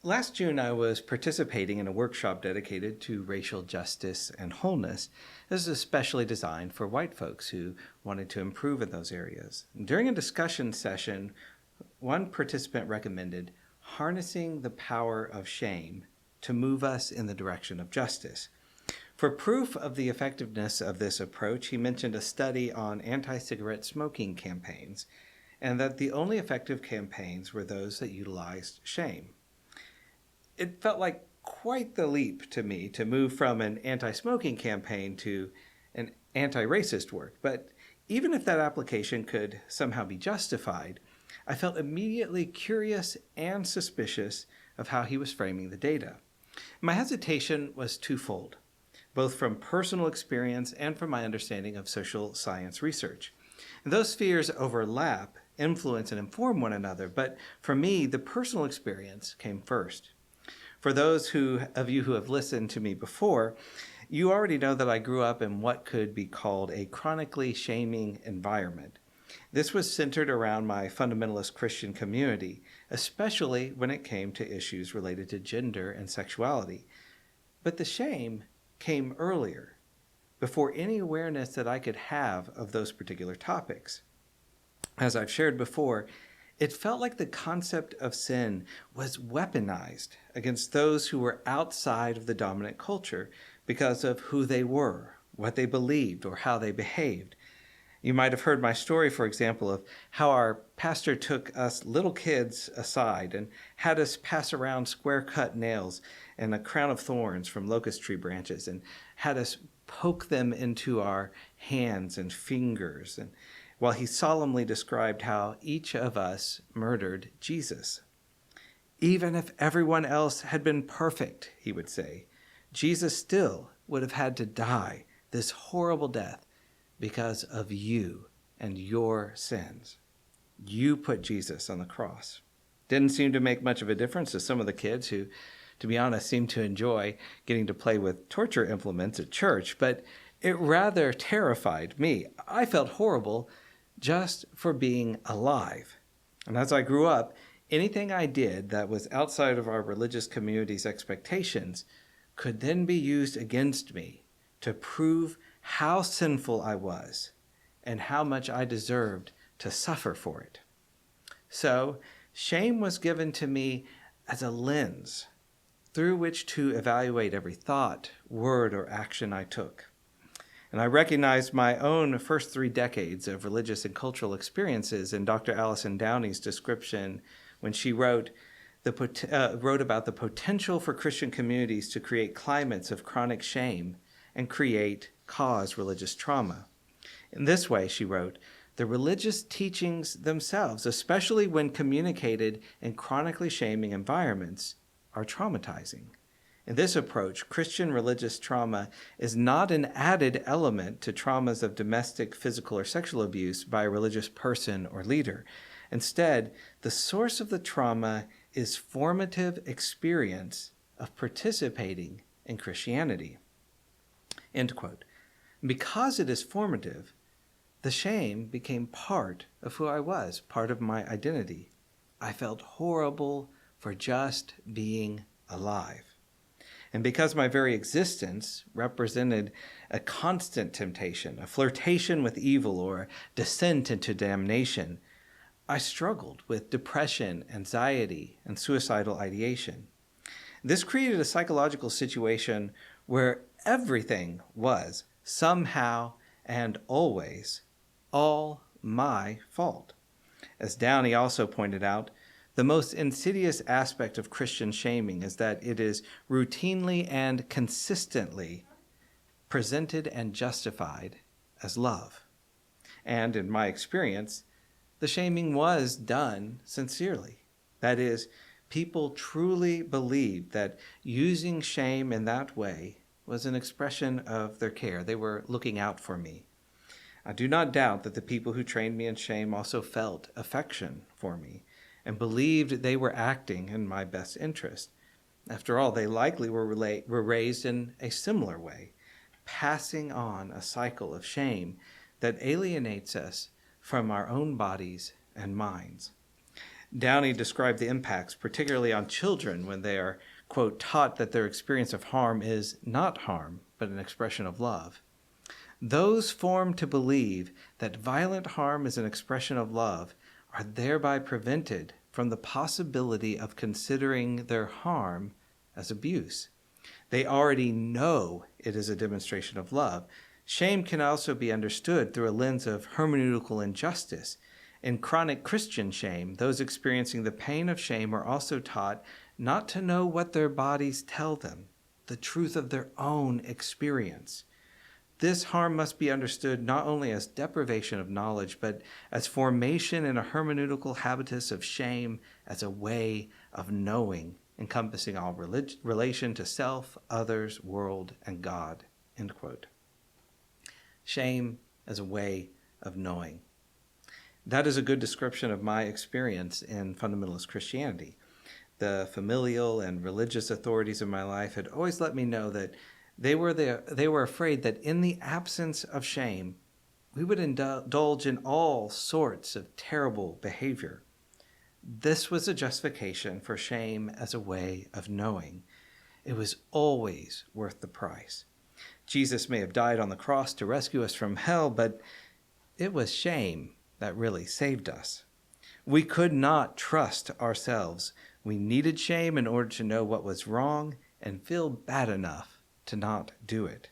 Last June, I was participating in a workshop dedicated to racial justice and wholeness. This is especially designed for white folks who wanted to improve in those areas. During a discussion session, one participant recommended harnessing the power of shame to move us in the direction of justice. For proof of the effectiveness of this approach, he mentioned a study on anti-cigarette smoking campaigns, and that the only effective campaigns were those that utilized shame. It felt like quite the leap to me to move from an anti-smoking campaign to an anti-racist work. But even if that application could somehow be justified, I felt immediately curious and suspicious of how he was framing the data. My hesitation was twofold, both from personal experience and from my understanding of social science research. And those fears overlap, influence, and inform one another, but for me, the personal experience came first. For those of you who have listened to me before, you already know that I grew up in what could be called a chronically shaming environment. This was centered around my fundamentalist Christian community, especially when it came to issues related to gender and sexuality. But the shame came earlier, before any awareness that I could have of those particular topics. As I've shared before, it felt like the concept of sin was weaponized against those who were outside of the dominant culture because of who they were, what they believed, or how they behaved. You might have heard my story, for example, of how our pastor took us little kids aside and had us pass around square-cut nails and a crown of thorns from locust tree branches and had us poke them into our hands and fingers, and while he solemnly described how each of us murdered Jesus. Even if everyone else had been perfect, he would say, Jesus still would have had to die this horrible death because of you and your sins. You put Jesus on the cross. Didn't seem to make much of a difference to some of the kids who, to be honest, seemed to enjoy getting to play with torture implements at church, but it rather terrified me. I felt horrible just for being alive. And as I grew up, anything I did that was outside of our religious community's expectations could then be used against me to prove how sinful I was and how much I deserved to suffer for it. So, shame was given to me as a lens through which to evaluate every thought, word, or action I took. And I recognized my own first 3 decades of religious and cultural experiences in Dr. Allison Downey's description when she wrote about the potential for Christian communities to create climates of chronic shame and cause religious trauma. In this way, she wrote, the religious teachings themselves, especially when communicated in chronically shaming environments, are traumatizing. In this approach, Christian religious trauma is not an added element to traumas of domestic, physical, or sexual abuse by a religious person or leader. Instead, the source of the trauma is formative experience of participating in Christianity. End quote. Because it is formative, the shame became part of who I was, part of my identity. I felt horrible for just being alive. And because my very existence represented a constant temptation, a flirtation with evil, or a descent into damnation, I struggled with depression, anxiety, and suicidal ideation. This created a psychological situation where everything was somehow and always all my fault. As Downey also pointed out, the most insidious aspect of Christian shaming is that it is routinely and consistently presented and justified as love. And in my experience, the shaming was done sincerely. That is, people truly believed that using shame in that way was an expression of their care. They were looking out for me. I do not doubt that the people who trained me in shame also felt affection for me and believed they were acting in my best interest. After all, they likely were raised in a similar way, passing on a cycle of shame that alienates us from our own bodies and minds. Downey described the impacts, particularly on children, when they are, quote, taught that their experience of harm is not harm, but an expression of love. Those formed to believe that violent harm is an expression of love are thereby prevented from the possibility of considering their harm as abuse. They already know it is a demonstration of love. Shame can also be understood through a lens of hermeneutical injustice. In chronic Christian shame, those experiencing the pain of shame are also taught not to know what their bodies tell them, the truth of their own experience. This harm must be understood not only as deprivation of knowledge, but as formation in a hermeneutical habitus of shame as a way of knowing, encompassing all relation to self, others, world, and God. End quote. Shame as a way of knowing. That is a good description of my experience in fundamentalist Christianity. The familial and religious authorities of my life had always let me know that they were afraid that in the absence of shame, we would indulge in all sorts of terrible behavior. This was a justification for shame as a way of knowing. It was always worth the price. Jesus may have died on the cross to rescue us from hell, but it was shame that really saved us. We could not trust ourselves. We needed shame in order to know what was wrong and feel bad enough to not do it.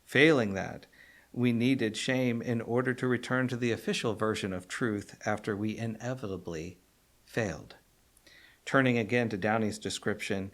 Failing that, we needed shame in order to return to the official version of truth after we inevitably failed. Turning again to Downey's description,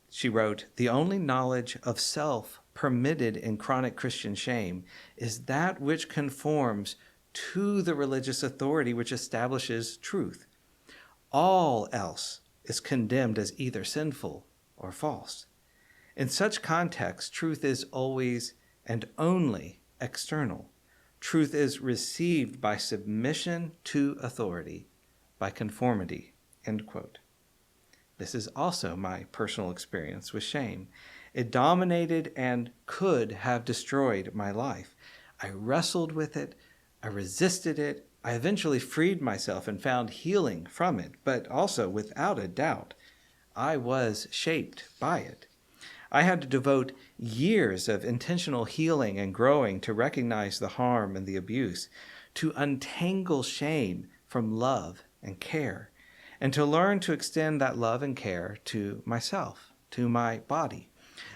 she wrote, "The only knowledge of self permitted in chronic Christian shame is that which conforms to the religious authority which establishes truth. All else is condemned as either sinful or false. In such context, truth is always and only external. Truth is received by submission to authority, by conformity." End quote. This is also my personal experience with shame. It dominated and could have destroyed my life. I wrestled with it. I resisted it. I eventually freed myself and found healing from it, but also, without a doubt, I was shaped by it. I had to devote years of intentional healing and growing to recognize the harm and the abuse, to untangle shame from love and care, and to learn to extend that love and care to myself, to my body.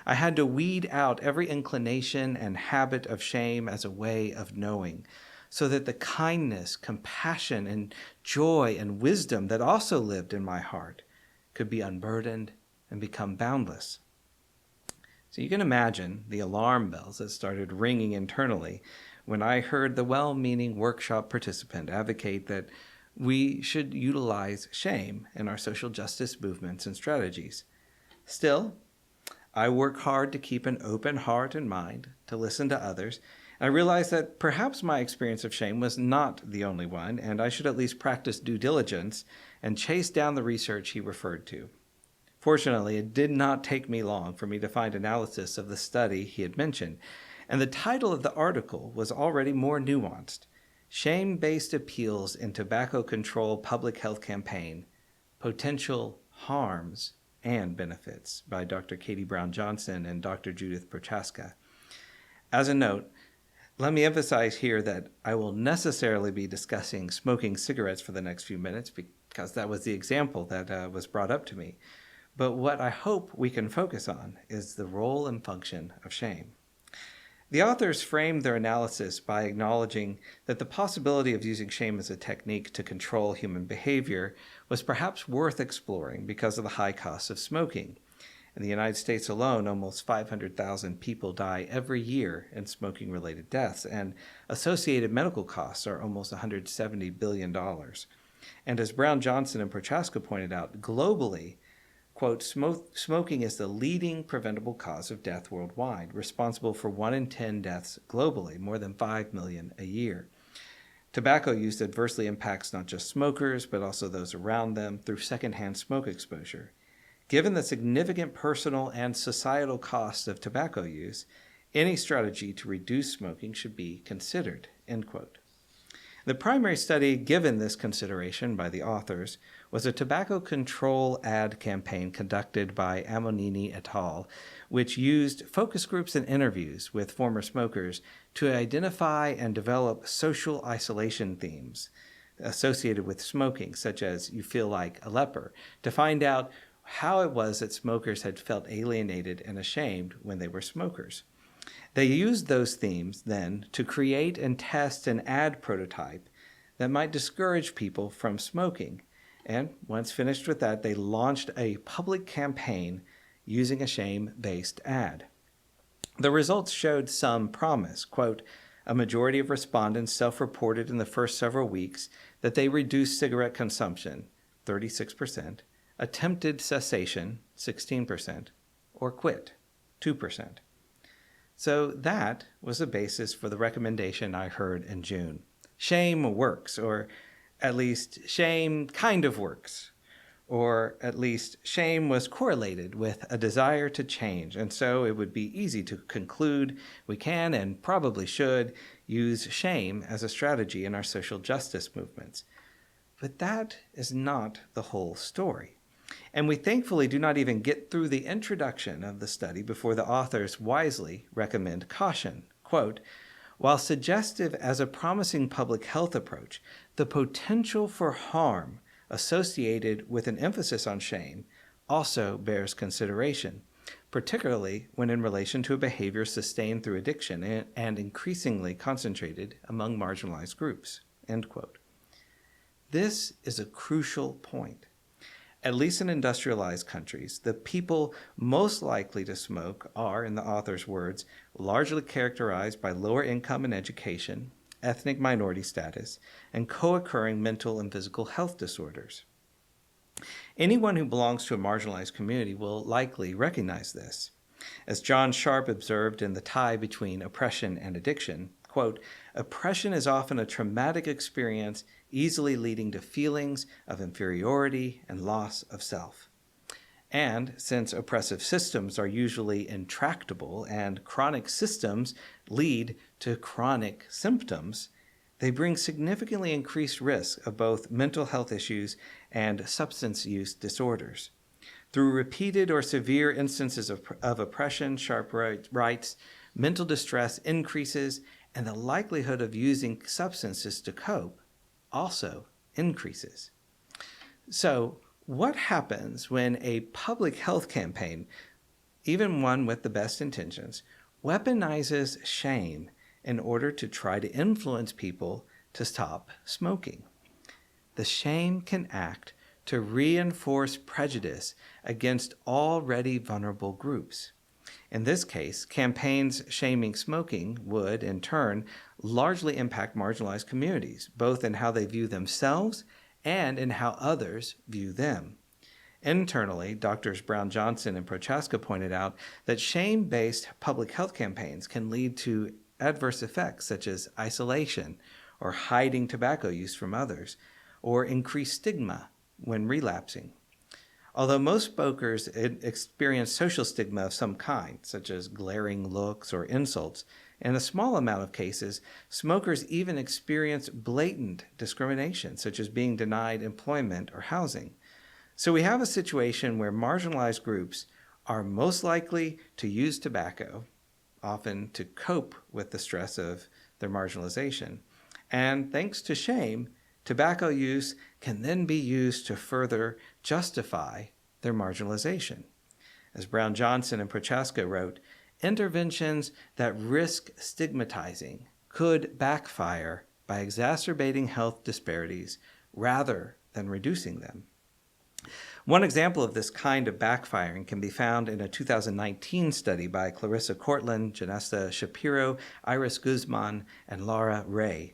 I had to weed out every inclination and habit of shame as a way of knowing, so that the kindness, compassion, and joy and wisdom that also lived in my heart could be unburdened and become boundless. So you can imagine the alarm bells that started ringing internally when I heard the well-meaning workshop participant advocate that we should utilize shame in our social justice movements and strategies. Still, I work hard to keep an open heart and mind, to listen to others. I realized that perhaps my experience of shame was not the only one, and I should at least practice due diligence and chase down the research he referred to. Fortunately, it did not take me long for me to find analysis of the study he had mentioned, and the title of the article was already more nuanced: Shame-Based Appeals in Tobacco Control Public Health Campaign, Potential Harms and Benefits, by Dr. Katie Brown Johnson and Dr. Judith Prochaska. As a note, let me emphasize here that I will necessarily be discussing smoking cigarettes for the next few minutes because that was the example that was brought up to me. But what I hope we can focus on is the role and function of shame. The authors framed their analysis by acknowledging that the possibility of using shame as a technique to control human behavior was perhaps worth exploring because of the high costs of smoking. In the United States alone, almost 500,000 people die every year in smoking-related deaths, and associated medical costs are almost $170 billion. And as Brown Johnson and Prochaska pointed out, globally, quote, smoking is the leading preventable cause of death worldwide, responsible for 1 in 10 deaths globally, more than 5 million a year. Tobacco use adversely impacts not just smokers, but also those around them through secondhand smoke exposure. Given the significant personal and societal costs of tobacco use, any strategy to reduce smoking should be considered, end quote. The primary study given this consideration by the authors was a tobacco control ad campaign conducted by Amonini et al., which used focus groups and interviews with former smokers to identify and develop social isolation themes associated with smoking, such as "you feel like a leper," to find out how it was that smokers had felt alienated and ashamed when they were smokers. They used those themes then to create and test an ad prototype that might discourage people from smoking. And once finished with that, they launched a public campaign using a shame-based ad. The results showed some promise. Quote, a majority of respondents self-reported in the first several weeks that they reduced cigarette consumption, 36%, attempted cessation, 16%, or quit, 2%. So that was the basis for the recommendation I heard in June. Shame works, or at least shame kind of works, or at least shame was correlated with a desire to change, and so it would be easy to conclude we can and probably should use shame as a strategy in our social justice movements. But that is not the whole story. And we thankfully do not even get through the introduction of the study before the authors wisely recommend caution. Quote, while suggestive as a promising public health approach, the potential for harm associated with an emphasis on shame also bears consideration, particularly when in relation to a behavior sustained through addiction and increasingly concentrated among marginalized groups. End quote. This is a crucial point. At least in industrialized countries, the people most likely to smoke are, in the author's words, largely characterized by lower income and education, ethnic minority status, and co-occurring mental and physical health disorders. Anyone who belongs to a marginalized community will likely recognize this. As John Sharp observed in The Tie Between Oppression and Addiction, quote, oppression is often a traumatic experience easily leading to feelings of inferiority and loss of self. And since oppressive systems are usually intractable and chronic systems lead to chronic symptoms, they bring significantly increased risk of both mental health issues and substance use disorders. Through repeated or severe instances of oppression, Sharp writes, mental distress increases and the likelihood of using substances to cope also increases. So, what happens when a public health campaign, even one with the best intentions, weaponizes shame in order to try to influence people to stop smoking? The shame can act to reinforce prejudice against already vulnerable groups. In this case, campaigns shaming smoking would, in turn, largely impact marginalized communities, both in how they view themselves and in how others view them. Internally, Drs. Brown Johnson and Prochaska pointed out that shame-based public health campaigns can lead to adverse effects such as isolation or hiding tobacco use from others, or increased stigma when relapsing. Although most smokers experience social stigma of some kind, such as glaring looks or insults, in a small amount of cases, smokers even experience blatant discrimination, such as being denied employment or housing. So we have a situation where marginalized groups are most likely to use tobacco, often to cope with the stress of their marginalization. And thanks to shame, tobacco use can then be used to further justify their marginalization. As Brown Johnson and Prochaska wrote, interventions that risk stigmatizing could backfire by exacerbating health disparities rather than reducing them. One example of this kind of backfiring can be found in a 2019 study by Clarissa Cortland, Janessa Shapiro, Iris Guzman, and Laura Ray.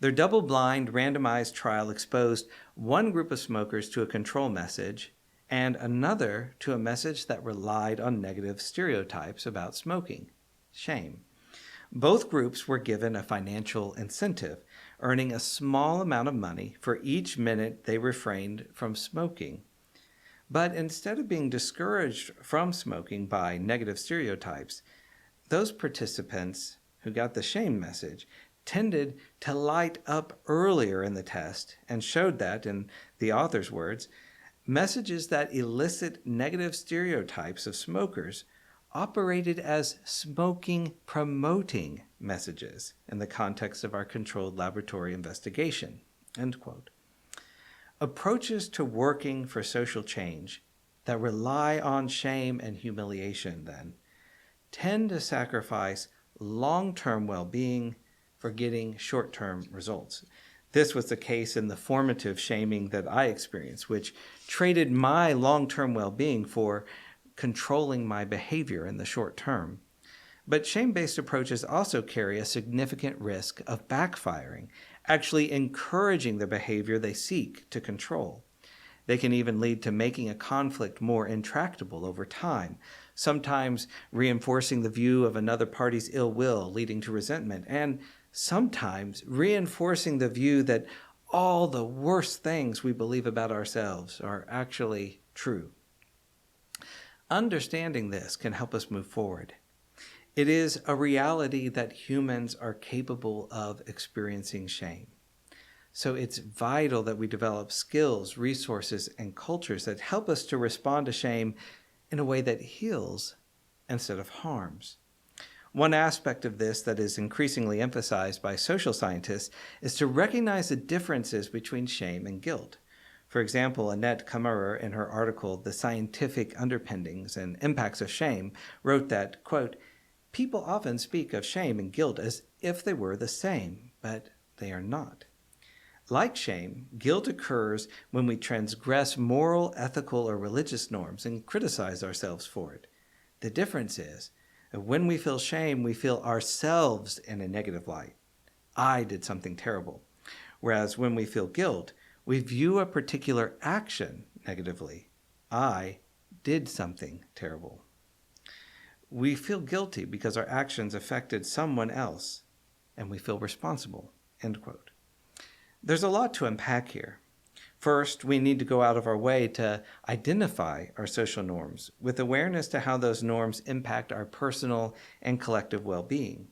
Their double-blind, randomized trial exposed one group of smokers to a control message and another to a message that relied on negative stereotypes about smoking, shame. Both groups were given a financial incentive, earning a small amount of money for each minute they refrained from smoking. But instead of being discouraged from smoking by negative stereotypes, those participants who got the shame message tended to light up earlier in the test and showed that, in the author's words, messages that elicit negative stereotypes of smokers operated as smoking-promoting messages in the context of our controlled laboratory investigation. End quote. Approaches to working for social change that rely on shame and humiliation, then, tend to sacrifice long-term well-being for getting short-term results. This was the case in the formative shaming that I experienced, which traded my long-term well-being for controlling my behavior in the short term. But shame-based approaches also carry a significant risk of backfiring, actually encouraging the behavior they seek to control. They can even lead to making a conflict more intractable over time, sometimes reinforcing the view of another party's ill will, leading to resentment, and sometimes reinforcing the view that all the worst things we believe about ourselves are actually true. Understanding this can help us move forward. It is a reality that humans are capable of experiencing shame. So it's vital that we develop skills, resources, and cultures that help us to respond to shame in a way that heals instead of harms. One aspect of this that is increasingly emphasized by social scientists is to recognize the differences between shame and guilt. For example, Annette Kammerer, in her article, The Scientific Underpinnings and Impacts of Shame, wrote that, quote, "People often speak of shame and guilt as if they were the same, but they are not. Like shame, guilt occurs when we transgress moral, ethical, or religious norms and criticize ourselves for it. The difference is that when we feel shame, we feel ourselves in a negative light. I did something terrible. Whereas when we feel guilt, we view a particular action negatively. I did something terrible. We feel guilty because our actions affected someone else, and we feel responsible." End quote. There's a lot to unpack here. First, we need to go out of our way to identify our social norms with awareness to how those norms impact our personal and collective well-being.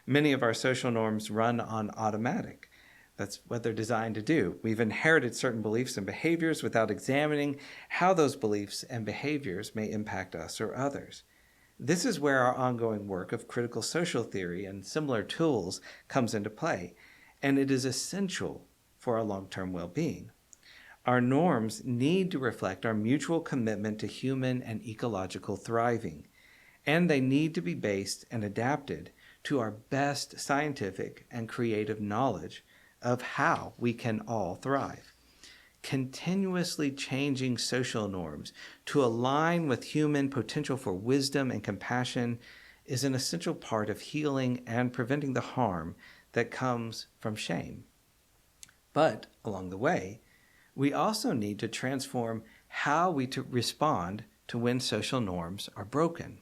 Many of our social norms run on automatic. That's what they're designed to do. We've inherited certain beliefs and behaviors without examining how those beliefs and behaviors may impact us or others. This is where our ongoing work of critical social theory and similar tools comes into play, and it is essential for our long-term well-being. Our norms need to reflect our mutual commitment to human and ecological thriving, and they need to be based and adapted to our best scientific and creative knowledge of how we can all thrive. Continuously changing social norms to align with human potential for wisdom and compassion is an essential part of healing and preventing the harm that comes from shame. But along the way, we also need to transform how we respond to when social norms are broken.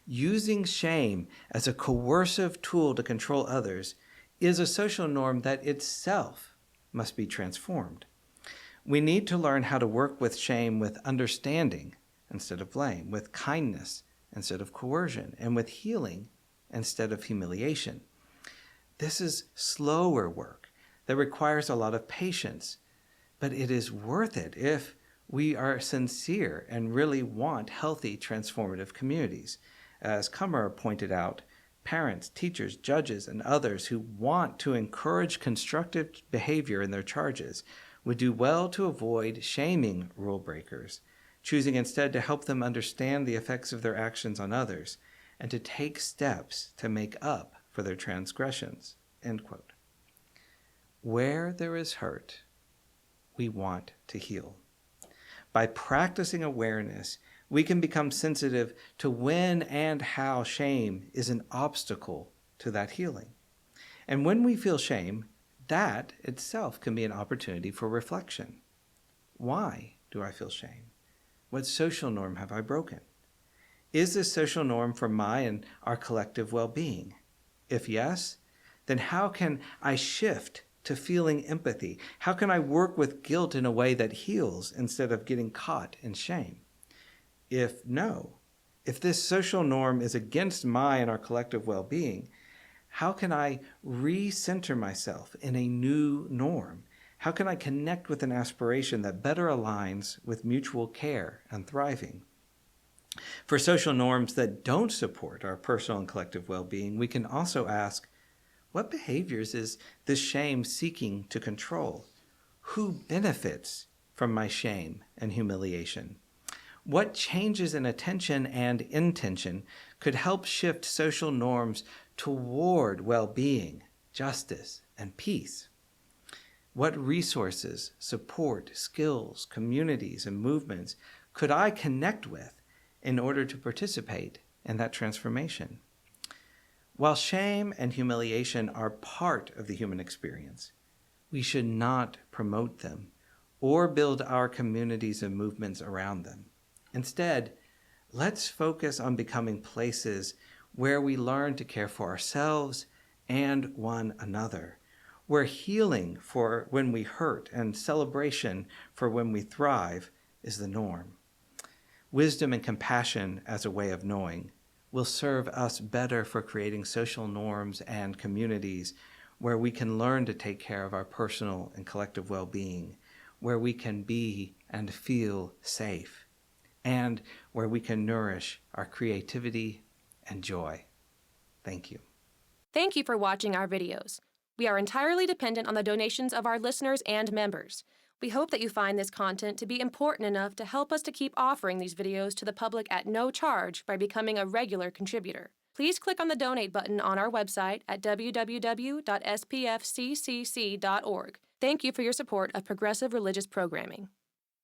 Using shame as a coercive tool to control others is a social norm that itself must be transformed. We need to learn how to work with shame with understanding instead of blame, with kindness instead of coercion, and with healing instead of humiliation. This is slower work that requires a lot of patience, but it is worth it if we are sincere and really want healthy, transformative communities. As Kammerer pointed out, parents, teachers, judges, and others who want to encourage constructive behavior in their charges would do well to avoid shaming rule breakers, choosing instead to help them understand the effects of their actions on others and to take steps to make up for their transgressions. End quote. Where there is hurt, we want to heal. By practicing awareness, we can become sensitive to when and how shame is an obstacle to that healing. And when we feel shame, that itself can be an opportunity for reflection. Why do I feel shame? What social norm have I broken? Is this social norm for my and our collective well-being? If yes, then how can I shift to feeling empathy? How can I work with guilt in a way that heals instead of getting caught in shame? If no, if this social norm is against my and our collective well-being, How can I recenter myself in a new norm? How can I connect with an aspiration that better aligns with mutual care and thriving? For social norms that don't support our personal and collective well-being, we can also ask, what behaviors is this shame seeking to control? Who benefits from my shame and humiliation? What changes in attention and intention could help shift social norms toward well-being, justice, and peace? What resources, support, skills, communities, and movements could I connect with in order to participate in that transformation? While shame and humiliation are part of the human experience, we should not promote them or build our communities and movements around them. Instead, let's focus on becoming places where we learn to care for ourselves and one another, where healing for when we hurt and celebration for when we thrive is the norm. Wisdom and compassion as a way of knowing will serve us better for creating social norms and communities where we can learn to take care of our personal and collective well-being, where we can be and feel safe, and where we can nourish our creativity and joy. Thank you. Thank you for watching our videos. We are entirely dependent on the donations of our listeners and members. We hope that you find this content to be important enough to help us to keep offering these videos to the public at no charge by becoming a regular contributor. Please click on the donate button on our website at www.spfccc.org. Thank you for your support of progressive religious programming.